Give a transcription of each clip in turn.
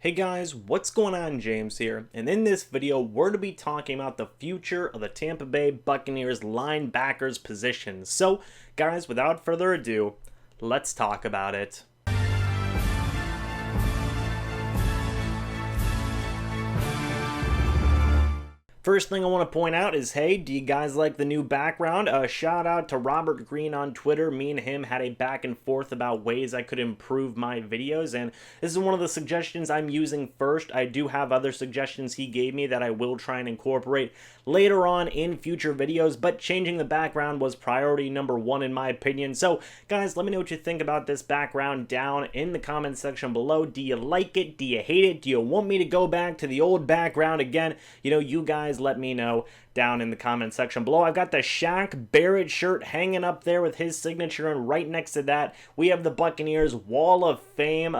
Hey guys, what's going on? James here, and in this video we're going to be talking about the future of the Tampa Bay Buccaneers linebackers position. So guys, without further ado, let's talk about it. First thing I want to point out is, hey, do you guys like the new background? Shout out to Robert Green on Twitter. Me and him had a back and forth about ways I could improve my videos, and this is one of the suggestions I'm using first. I do have other suggestions he gave me that I will try and incorporate later on in future videos, but changing the background was priority number one in my opinion. So guys, let me know what you think about this background down in the comment section below. Do you like it? Do you hate it? Do you want me to go back to the old background again? You know, you guys let me know down in the comment section below. I've got the Shaq Barrett shirt hanging up there with his signature, and right next to that we have the Buccaneers Wall of Fame.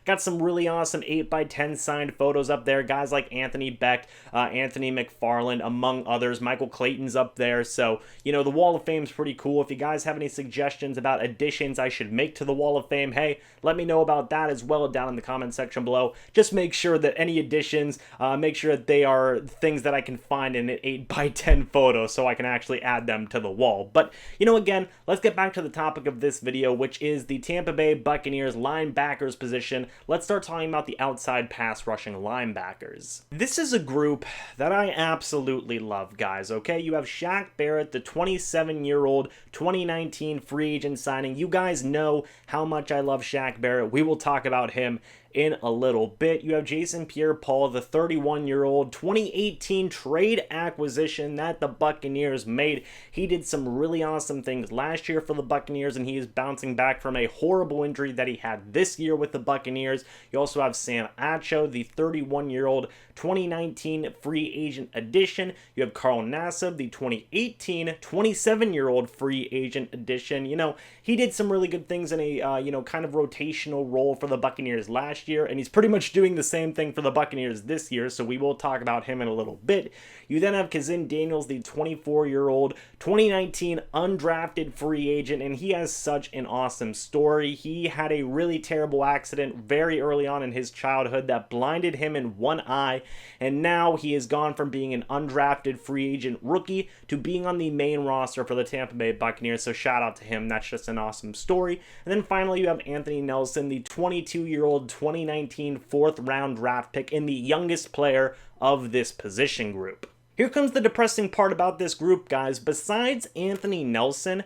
Got some really awesome 8x10 signed photos up there. Guys like Anthony Beck, Anthony McFarland, among others. Michael Clayton's up there. So, you know, the Wall of Fame's pretty cool. If you guys have any suggestions about additions I should make to the Wall of Fame, hey, let me know about that as well down in the comment section below. Just make sure that any additions, make sure that they are things that I can find in an 8x10 photos so I can actually add them to the wall. But, you know, again, let's get back to the topic of this video, which is the Tampa Bay Buccaneers linebackers position. Let's start talking about the outside pass rushing linebackers. This is a group that I absolutely love, guys, okay? You have Shaq Barrett, the 27-year-old 2019 free agent signing. You guys know how much I love Shaq Barrett. We will talk about him in a little bit. You have Jason Pierre-Paul, the 31-year-old 2018 trade acquisition that the Buccaneers made. He did some really awesome things last year for the Buccaneers, and he is bouncing back from a horrible injury that he had this year with the Buccaneers. You also have Sam Acho, the 31-year-old 2019 free agent addition. You have Carl Nassib, the 2018 27-year-old free agent addition. You know, he did some really good things in a, you know, kind of rotational role for the Buccaneers last year, and he's pretty much doing the same thing for the Buccaneers this year, so we will talk about him in a little bit. You then have Kazin Daniels, the 24-year-old 2019 undrafted free agent, and he has such an awesome story. He had a really terrible accident very early on in his childhood that blinded him in one eye, and now he has gone from being an undrafted free agent rookie to being on the main roster for the Tampa Bay Buccaneers, so shout out to him. That's just an awesome story. And then finally you have Anthony Nelson, the 22-year-old 2019 fourth round draft pick and the youngest player of this position group. Here comes the depressing part about this group, guys. Besides Anthony Nelson,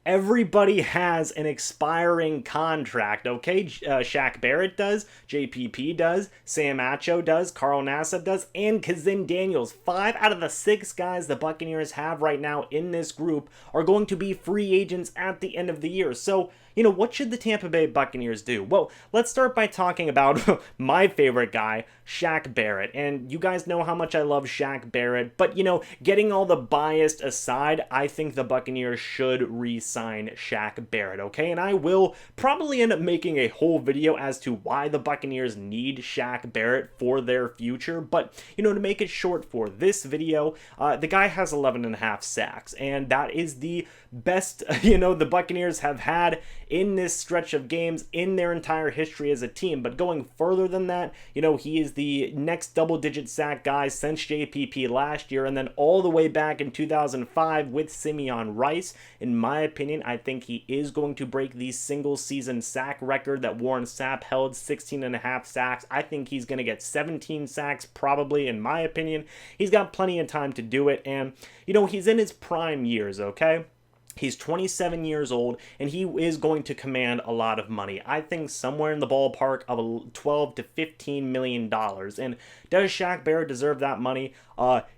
everybody has an expiring contract, okay? Shaq Barrett does, JPP does, Sam Acho does, Carl Nassib does, and Kazin Daniels. 5 out of the 6 guys the Buccaneers have right now in this group are going to be free agents at the end of the year. So, you know, what should the Tampa Bay Buccaneers do? Well, let's start by talking about my favorite guy, Shaq Barrett. And you guys know how much I love Shaq Barrett, but, you know, getting all the bias aside, I think the Buccaneers should re-sign Shaq Barrett, okay? And I will probably end up making a whole video as to why the Buccaneers need Shaq Barrett for their future, but, you know, to make it short for this video, the guy has 11.5 sacks, and that is the best, you know, the Buccaneers have had in this stretch of games in their entire history as a team. But going further than that, you know, he is the next double-digit sack guy since JPP last year, and then all the way back in 2005 with Simeon Rice. In my opinion, I think he is going to break the single-season sack record that Warren Sapp held, 16.5 sacks. I think he's going to get 17 sacks probably, in my opinion. He's got plenty of time to do it, and, you know, he's in his prime years, okay? He's 27 years old, and he is going to command a lot of money. I think somewhere in the ballpark of 12 to $15 million. And does Shaq Barrett deserve that money?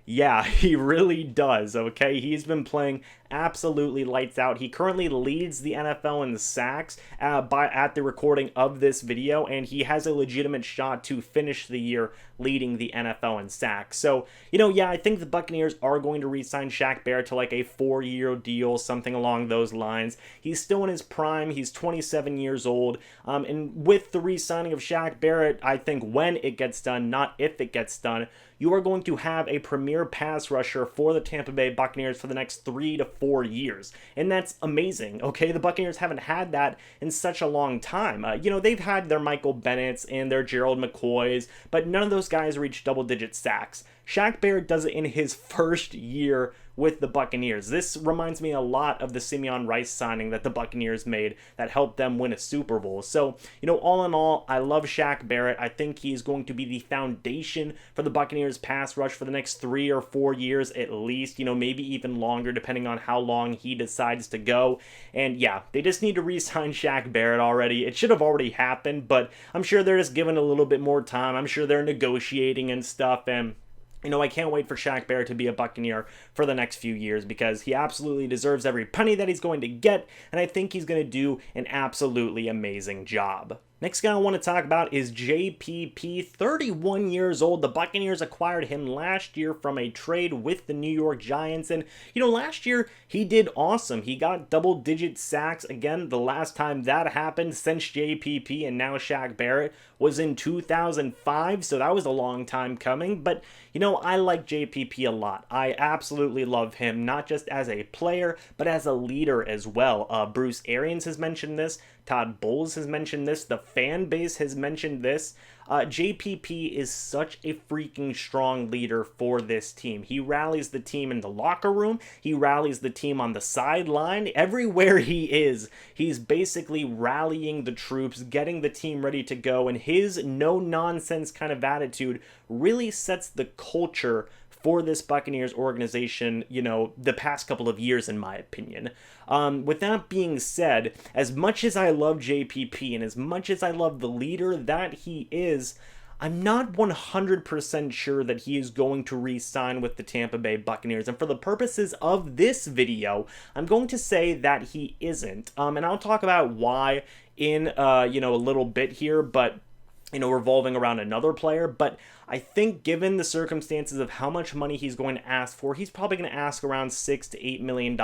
Yeah, he really does, okay? He's been playing absolutely lights out. He currently leads the NFL in sacks at the recording of this video, and he has a legitimate shot to finish the year leading the NFL in sacks. So, you know, yeah, I think the Buccaneers are going to re-sign Shaq Barrett to like a 4-year deal, something along those lines. He's still in his prime. He's 27 years old. And with the re-signing of Shaq Barrett, I think when it gets done, not if it gets done, you are going to have a premier pass rusher for the Tampa Bay Buccaneers for the next 3 to 4 years. And that's amazing, okay? The Buccaneers haven't had that in such a long time. They've had their Michael Bennett's and their Gerald McCoys, but none of those guys reach double-digit sacks. Shaq Barrett does it in his first year with the Buccaneers. This reminds me a lot of the Simeon Rice signing that the Buccaneers made that helped them win a Super Bowl. So, all in all, I love Shaq Barrett. I think he's going to be the foundation for the Buccaneers pass rush for the next 3 or 4 years at least, maybe even longer depending on how long he decides to go. And yeah, they just need to re-sign Shaq Barrett already. It should have already happened, but I'm sure they're just giving a little bit more time. I'm sure they're negotiating and stuff, and I can't wait for Shaq Barrett to be a Buccaneer for the next few years because he absolutely deserves every penny that he's going to get, and I think he's going to do an absolutely amazing job. Next guy I want to talk about is JPP, 31 years old. The Buccaneers acquired him last year from a trade with the New York Giants. And, last year he did awesome. He got double-digit sacks. Again, the last time that happened since JPP and now Shaq Barrett was in 2005. So that was a long time coming. But, I like JPP a lot. I absolutely love him, not just as a player, but as a leader as well. Bruce Arians has mentioned this. Todd Bowles has mentioned this. The fan base has mentioned this. JPP is such a freaking strong leader for this team. He rallies the team in the locker room. He rallies the team on the sideline. Everywhere he is, he's basically rallying the troops, getting the team ready to go, and his no-nonsense kind of attitude really sets the culture for this Buccaneers organization, the past couple of years, in my opinion. With that being said, as much as I love JPP and as much as I love the leader that he is, I'm not 100% sure that he is going to re-sign with the Tampa Bay Buccaneers. And for the purposes of this video, I'm going to say that he isn't. And I'll talk about why in, a little bit here, but revolving around another player. But I think given the circumstances of how much money he's going to ask for, he's probably going to ask around $6 to $8 million.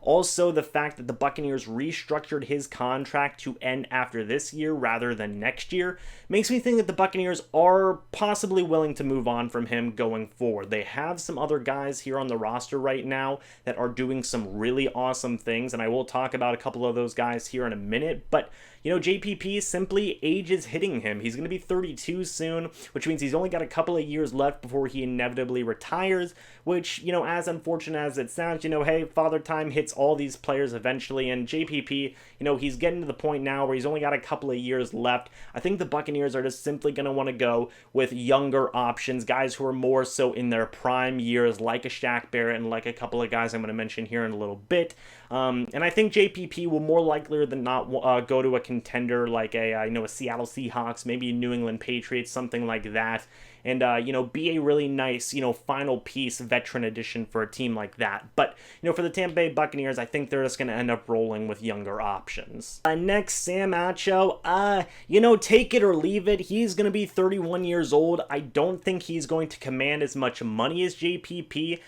Also, the fact that the Buccaneers restructured his contract to end after this year rather than next year makes me think that the Buccaneers are possibly willing to move on from him going forward. They have some other guys here on the roster right now that are doing some really awesome things, and I will talk about a couple of those guys here in a minute, but JPP simply age is hitting him. He's going to be 32 soon, which means he's only got a couple of years left before he inevitably retires, which, as unfortunate as it sounds, hey, father time hits all these players eventually, and JPP, he's getting to the point now where he's only got a couple of years left. I think the Buccaneers are just simply going to want to go with younger options, guys who are more so in their prime years, like a Shaq Barrett and like a couple of guys I'm going to mention here in a little bit. And I think JPP will more likely than not go to a contender like a Seattle Seahawks, maybe a New England Patriots, something like that, and be a really nice final piece veteran addition for a team like that. But for the Tampa Bay Buccaneers, I think they're just going to end up rolling with younger options. Next, Sam Acho, take it or leave it. He's going to be 31 years old. I don't think he's going to command as much money as JPP.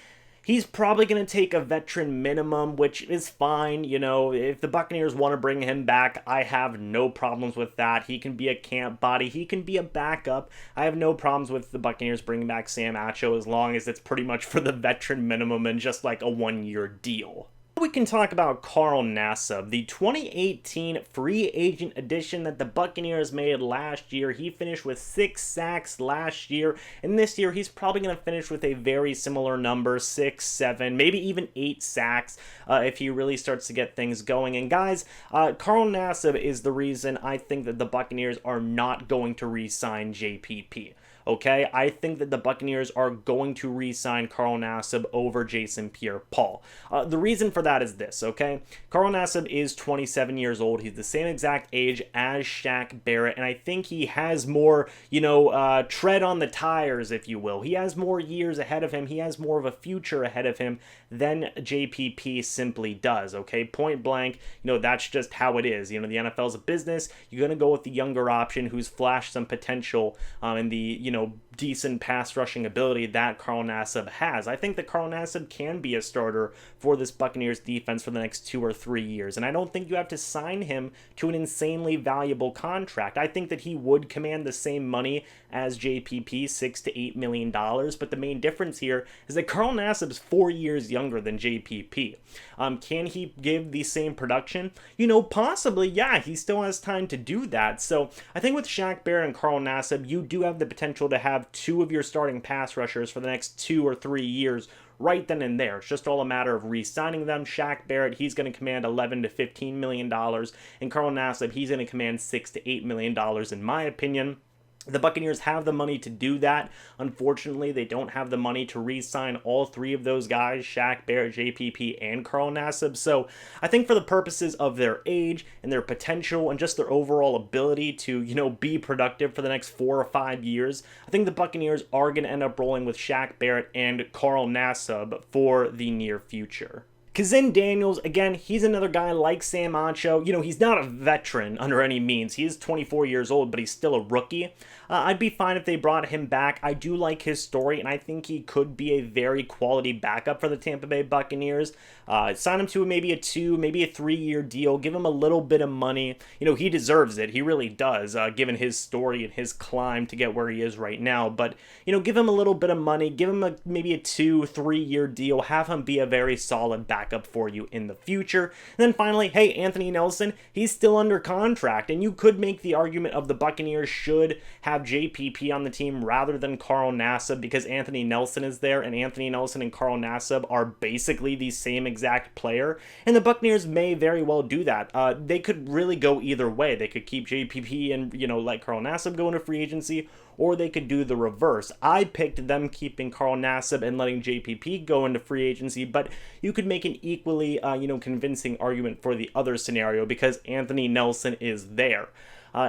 He's probably going to take a veteran minimum, which is fine. If the Buccaneers want to bring him back, I have no problems with that. He can be a camp body. He can be a backup. I have no problems with the Buccaneers bringing back Sam Acho as long as it's pretty much for the veteran minimum and just like a 1-year deal. We can talk about Carl Nassib, the 2018 free agent addition that the Buccaneers made last year. He finished with 6 sacks last year, and this year he's probably going to finish with a very similar number, 6, 7, maybe even 8 sacks if he really starts to get things going. And guys, Carl Nassib is the reason I think that the Buccaneers are not going to re-sign JPP. Okay, I think that the Buccaneers are going to re-sign Carl Nassib over Jason Pierre-Paul. The reason for that is this, okay? Carl Nassib is 27 years old. He's the same exact age as Shaq Barrett, and I think he has more, tread on the tires, if you will. He has more years ahead of him. He has more of a future ahead of him than JPP simply does, okay? Point blank, that's just how it is. The NFL's a business. You're going to go with the younger option who's flashed some potential in the, decent pass rushing ability that Carl Nassib has. I think that Carl Nassib can be a starter for this Buccaneers defense for the next 2 or 3 years, and I don't think you have to sign him to an insanely valuable contract. I think that he would command the same money as JPP, $6 to $8 million, but the main difference here is that Carl Nassib's 4 years younger than JPP. Can he give the same production? Possibly, yeah, he still has time to do that. So I think with Shaq Barrett and Carl Nassib, you do have the potential to have 2 of your starting pass rushers for the next 2 or 3 years right then and there. It's just all a matter of re-signing them. Shaq Barrett, he's going to command $11 to $15 million, and Carl Nassib, he's going to command $6 to $8 million, in my opinion. The Buccaneers have the money to do that. Unfortunately, they don't have the money to re-sign all 3 of those guys, Shaq Barrett, JPP, and Carl Nassib. So I think for the purposes of their age and their potential and just their overall ability to, be productive for the next 4 or 5 years, I think the Buccaneers are going to end up rolling with Shaq Barrett and Carl Nassib for the near future. Kazin Daniels, again, he's another guy like Sam Acho. He's not a veteran under any means. He is 24 years old, but he's still a rookie. I'd be fine if they brought him back. I do like his story, and I think he could be a very quality backup for the Tampa Bay Buccaneers. Sign him to maybe a 2, maybe a 3-year deal. Give him a little bit of money. He deserves it. He really does, given his story and his climb to get where he is right now. But, give him a little bit of money. Give him maybe a 2-3-year deal. Have him be a very solid backup for you in the future. And then finally, hey, Anthony Nelson, he's still under contract, and you could make the argument of the Buccaneers should have JPP on the team rather than Carl Nassib because Anthony Nelson is there, and Anthony Nelson and Carl Nassib are basically the same exact player, and the Buccaneers may very well do that. They could really go either way. They could keep JPP and, let Carl Nassib go into free agency, or they could do the reverse. I picked them keeping Carl Nassib and letting JPP go into free agency, but you could make an equally, convincing argument for the other scenario because Anthony Nelson is there.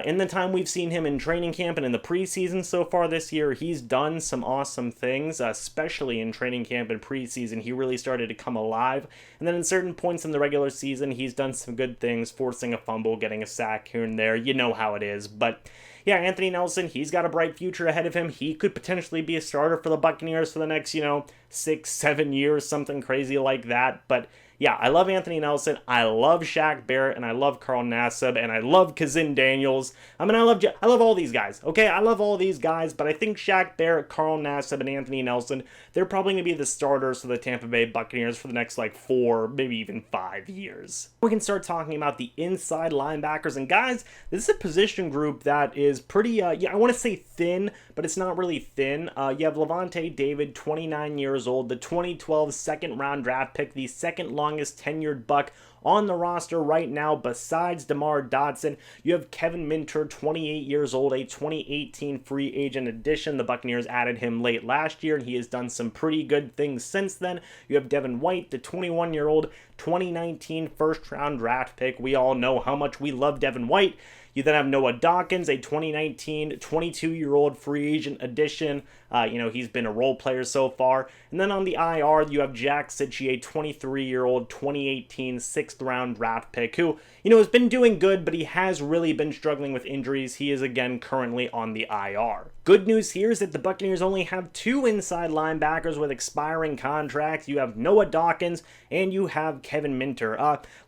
In the time we've seen him in training camp and in the preseason so far this year, he's done some awesome things, especially in training camp and preseason. He really started to come alive. And then in certain points in the regular season, he's done some good things, forcing a fumble, getting a sack here and there. You know how it is. But yeah, Anthony Nelson, he's got a bright future ahead of him. He could potentially be a starter for the Buccaneers for the next, 6-7 years, something crazy like that. But yeah, I love Anthony Nelson, I love Shaq Barrett, and I love Carl Nassib, and I love Kazin Daniels. I love all these guys, okay? I love all these guys, but I think Shaq Barrett, Carl Nassib, and Anthony Nelson, they're probably going to be the starters for the Tampa Bay Buccaneers for the next, 4, maybe even 5 years. We can start talking about the inside linebackers, and guys, this is a position group that is pretty, I want to say thin, but it's not really thin. You have Lavonte David, 29 years old, the 2012 second-round draft pick, the second longest tenured Buck on the roster right now besides DeMar Dotson. You have Kevin Minter, 28 years old, a 2018 free agent addition. The Buccaneers added him late last year, and he has done some pretty good things since then. You have Devin White, the 21-year-old, 2019 first-round draft pick. We all know how much we love Devin White. You then have Noah Dawkins, a 2019 22-year-old free agent addition. He's been a role player so far. And then on the IR, you have Jack Sitchie, a 23-year-old 2018 6th-round draft pick who, has been doing good, but he has really been struggling with injuries. He is, again, currently on the IR. Good news here is that the Buccaneers only have 2 inside linebackers with expiring contracts. You have Noah Dawkins and you have Kevin Minter.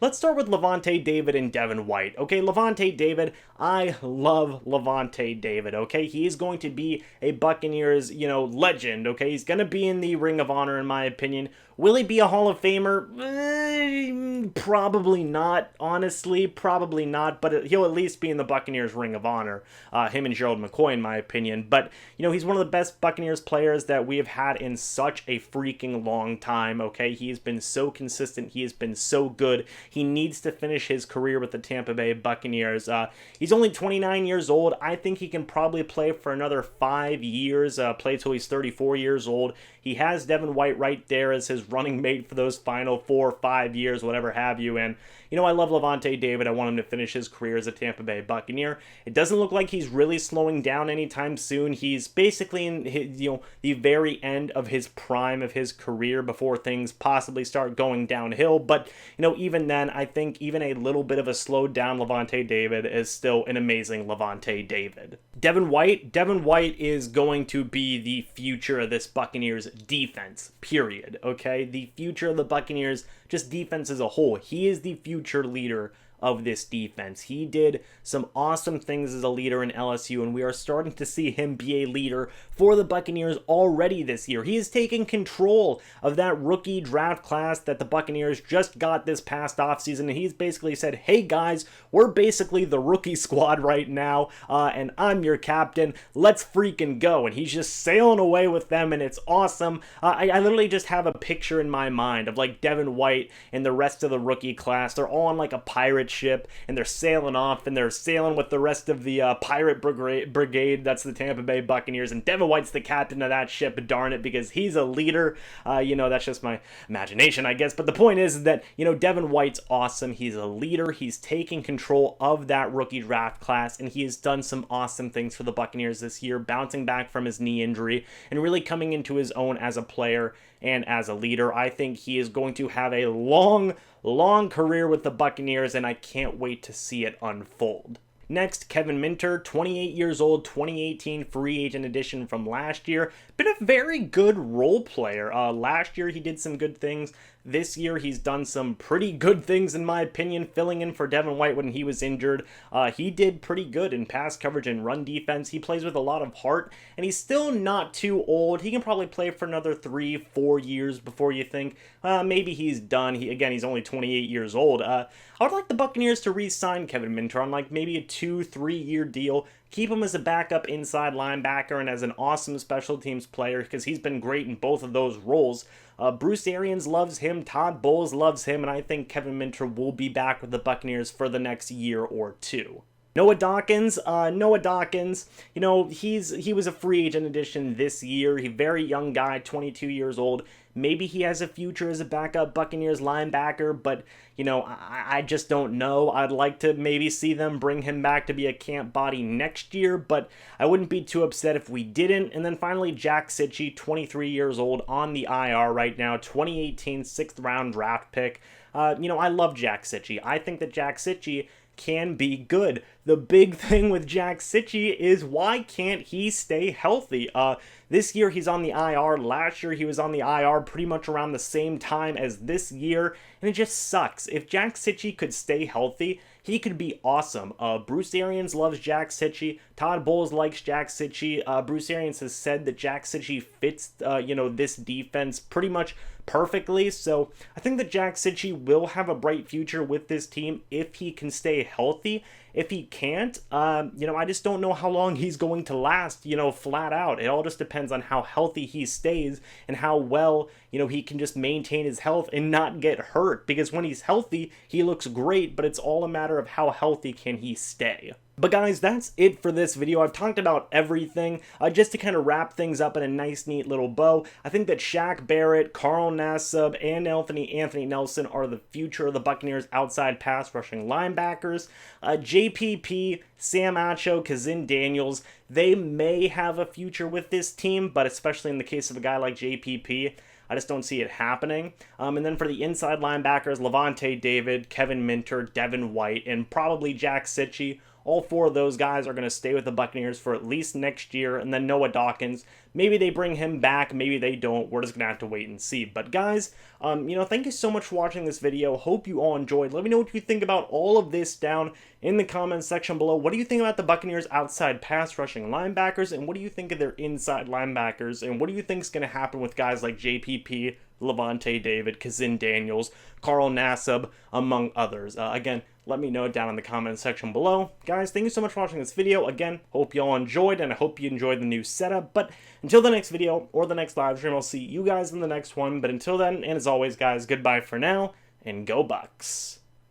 Let's start with Lavonte David and Devin White. Okay, Lavonte David, I love Lavonte David, okay? He is going to be a Buccaneers, legend, okay? He's going to be in the Ring of Honor, in my opinion. Will he be a Hall of Famer? Probably not, honestly. Probably not, but he'll at least be in the Buccaneers Ring of Honor. Him and Gerald McCoy, in my opinion. But, he's one of the best Buccaneers players that we have had in such a freaking long time, okay? He has been so consistent. He has been so good. He needs to finish his career with the Tampa Bay Buccaneers. He's only 29 years old. I think he can probably play for another 5 years, play till he's 34 years old. He has Devin White right there as his running mate for those final 4 or 5 years, whatever have you. And, I love Lavonte David. I want him to finish his career as a Tampa Bay Buccaneer. It doesn't look like he's really slowing down anytime soon. soon. He's basically in his, the very end of his prime of his career before things possibly start going downhill. But, even then, I think even a little bit of a slowed down Lavonte David is still an amazing Lavonte David. Devin White is going to be the future of this Buccaneers defense, period, okay? The future of the Buccaneers, just defense as a whole. He is the future leader of this defense. He did some awesome things as a leader in LSU, and we are starting to see him be a leader for the Buccaneers already this year. He is taking control of that rookie draft class that the Buccaneers just got this past offseason, and he's basically said, hey guys, we're basically the rookie squad right now, and I'm your captain. Let's freaking go. And he's just sailing away with them, and it's awesome. I literally just have a picture in my mind of like Devin White and the rest of the rookie class. They're all on like a pirate ship, and they're sailing off, and they're sailing with the rest of the pirate brigade. That's the Tampa Bay Buccaneers, and Devin White's the captain of that ship, darn it, because he's a leader. That's just my imagination, I guess, but the point is that, Devin White's awesome. He's a leader. He's taking control of that rookie draft class, and he has done some awesome things for the Buccaneers this year, bouncing back from his knee injury and really coming into his own as a player and as a leader. I think he is going to have a long career with the Buccaneers, and I can't wait to see it unfold. Next, Kevin Minter, 28 years old, 2018 free agent edition from last year. Been a very good role player. Last year, he did some good things. This year, he's done some pretty good things, in my opinion, filling in for Devin White when he was injured. He did pretty good in pass coverage and run defense. He plays with a lot of heart, and he's still not too old. He can probably play for another 3-4 years before you think, maybe he's done. He's only 28 years old. I would like the Buccaneers to re-sign Kevin Minter on like maybe a 2-3 year deal. Keep him as a backup inside linebacker and as an awesome special teams player, because he's been great in both of those roles. Bruce Arians loves him, Todd Bowles loves him, and I think Kevin Minter will be back with the Buccaneers for the next year or two. Noah Dawkins, he was a free agent addition this year. He's a very young guy, 22 years old. Maybe he has a future as a backup Buccaneers linebacker, but, I just don't know. I'd like to maybe see them bring him back to be a camp body next year, but I wouldn't be too upset if we didn't. And then finally, Jack Sitchie, 23 years old, on the IR right now, 2018 6th round draft pick. I love Jack Sitchie. I think that Jack Sitchie can be good. The big thing with Jack Sitchie is, why can't he stay healthy? This year he's on the IR. Last year he was on the IR pretty much around the same time as this year, and it just sucks. If Jack Sitchie could stay healthy, he could be awesome. Bruce Arians loves Jack Sitchie. Todd Bowles likes Jack Sitchie. Bruce Arians has said that Jack Sitchie fits, this defense pretty much perfectly. So I think that Jack Sitchie will have a bright future with this team if he can stay healthy. If he can't, I just don't know how long he's going to last, flat out. It all just depends on how healthy he stays and how well, he can just maintain his health and not get hurt. Because when he's healthy, he looks great, but it's all a matter of how healthy can he stay. But guys, that's it for this video. I've talked about everything. Just to kind of wrap things up in a nice, neat little bow, I think that Shaq Barrett, Carl Nassib, and Anthony Nelson are the future of the Buccaneers outside pass rushing linebackers. JPP, Sam Acho, Kazin Daniels, they may have a future with this team, but especially in the case of a guy like JPP, I just don't see it happening. And then for the inside linebackers, Lavonte David, Kevin Minter, Devin White, and probably Jack Sitchie. All four of those guys are going to stay with the Buccaneers for at least next year. And then Noah Dawkins, maybe they bring him back, maybe they don't. We're just going to have to wait and see. But guys, thank you so much for watching this video. Hope you all enjoyed. Let me know what you think about all of this down in the comments section below. What do you think about the Buccaneers outside pass rushing linebackers? And what do you think of their inside linebackers? And what do you think is going to happen with guys like JPP, Lavonte David, Kazin Daniels, Carl Nassib, among others? Again, let me know down in the comments section below. Guys, thank you so much for watching this video. Again, hope you all enjoyed, and I hope you enjoyed the new setup. But until the next video or the next live stream, I'll see you guys in the next one. But until then, and as always, guys, goodbye for now, and go Bucs.